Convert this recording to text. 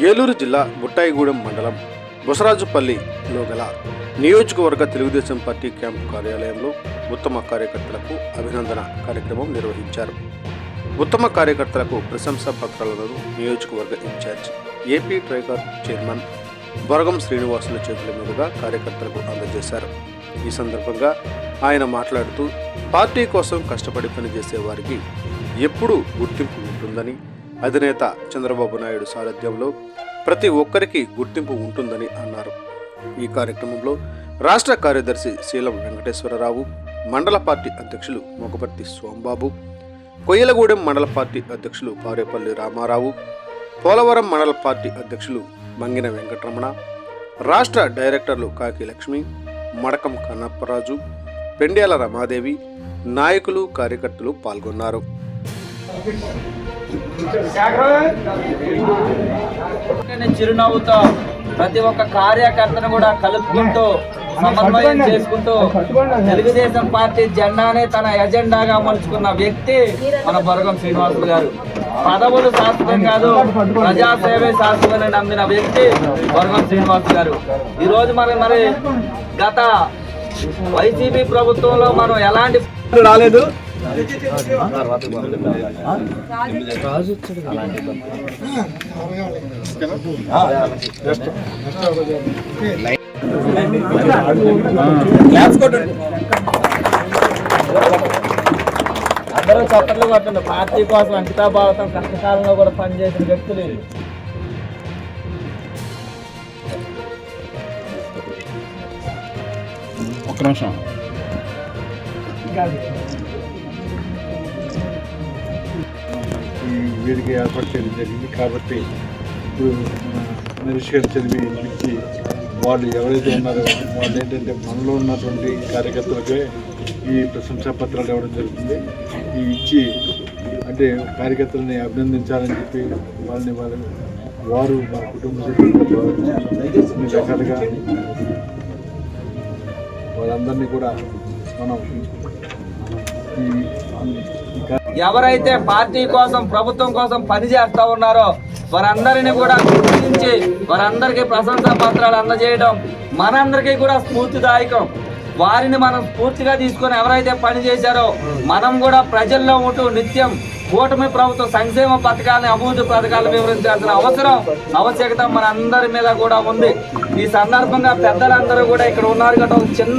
ఏలూరు జిల్లా బుట్టాయిగూడెం మండలం బొసరాజుపల్లిలో గల నియోజకవర్గ తెలుగుదేశం పార్టీ క్యాంపు కార్యాలయంలో ఉత్తమ కార్యకర్తలకు అభినందన కార్యక్రమం నిర్వహించారు. ఉత్తమ కార్యకర్తలకు ప్రశంసా పత్రాలను నియోజకవర్గ ఇన్ఛార్జ్ ఏపీ ట్రైగర్ చైర్మన్ బొరగం శ్రీనివాసుల చేతుల మీదుగా కార్యకర్తలకు అందజేశారు. ఈ సందర్భంగా ఆయన మాట్లాడుతూ పార్టీ కోసం కష్టపడి పనిచేసే వారికి ఎప్పుడూ గుర్తింపు ఉంటుందని, అధినేత చంద్రబాబు నాయుడు సారథ్యంలో ప్రతి ఒక్కరికి గుర్తింపు ఉంటుందని అన్నారు. ఈ కార్యక్రమంలో రాష్ట్ర కార్యదర్శి శీలం వెంకటేశ్వరరావు, మండల పార్టీ అధ్యక్షులు మొగపర్తి సోంబాబు, కొయ్యలగూడెం మండల పార్టీ అధ్యక్షులు పారేపల్లి రామారావు, పోలవరం మండల పార్టీ అధ్యక్షులు మంగిన వెంకటరమణ, రాష్ట్ర డైరెక్టర్లు కాకి లక్ష్మి, మడకం కన్నప్పరాజు, పెండ్యాల రమాదేవి, నాయకులు కార్యకర్తలు పాల్గొన్నారు. చిరునవ్వుతో ప్రతి ఒక్క కార్యకర్తను కూడా కలుపుకుంటూ సమన్వయం చేసుకుంటూ తెలుగుదేశం పార్టీ జెండానే తన ఎజెండాగా మలుచుకున్న వ్యక్తి మన బొరగం శ్రీనివాసులు గారు. పదవులు శాశ్వతం కాదు, ప్రజాసేవే శాశ్వతమని నమ్మిన వ్యక్తి బొరగం శ్రీనివాసులు గారు. ఈరోజు మరి గత వైసీపీ ప్రభుత్వంలో మనం ఎలాంటి రాలేదు. అందరూ చప్పట్లు కొట్టండి. పార్టీ కోసం అంకితాభావంతో కష్టకాలంలో కూడా పనిచేసిన వ్యక్తులు. ఒక్క నిమిషం. ఈ వేదిక ఏర్పాటు చేయడం జరిగింది కాబట్టి ఇప్పుడు నిరీక్షించిన ఇచ్చి వాళ్ళు ఎవరైతే ఉన్నారో వాళ్ళు ఏంటంటే మనలో ఉన్నటువంటి కార్యకర్తలకే ఈ ప్రశంసా పత్రాలు ఇవ్వడం జరుగుతుంది. ఈ ఇచ్చి అంటే కార్యకర్తలని అభినందించాలని చెప్పి వారు మా కుటుంబ సభ్యులు అన్ని రకాలుగా వాళ్ళందరినీ కూడా మనం ఎవరైతే పార్టీ కోసం ప్రభుత్వం కోసం పనిచేస్తా ఉన్నారో వారందరినీ కూడా గుర్తించి వారందరికీ ప్రశంసా పత్రాలు అందజేయడం మనందరికీ కూడా స్ఫూర్తిదాయకం. వారిని మనం స్ఫూర్తిగా తీసుకొని ఎవరైతే పని చేశారో మనం కూడా ప్రజల్లో ఉంటూ నిత్యం కూటమి ప్రభుత్వ సంక్షేమ పథకాలను, అభివృద్ధి పథకాలను వివరించాల్సిన ఆవశ్యకత మన అందరి మీద కూడా ఉంది. ఈ సందర్భంగా పెద్దలందరూ కూడా ఇక్కడ ఉన్నారు కాబట్టి ఒక చిన్న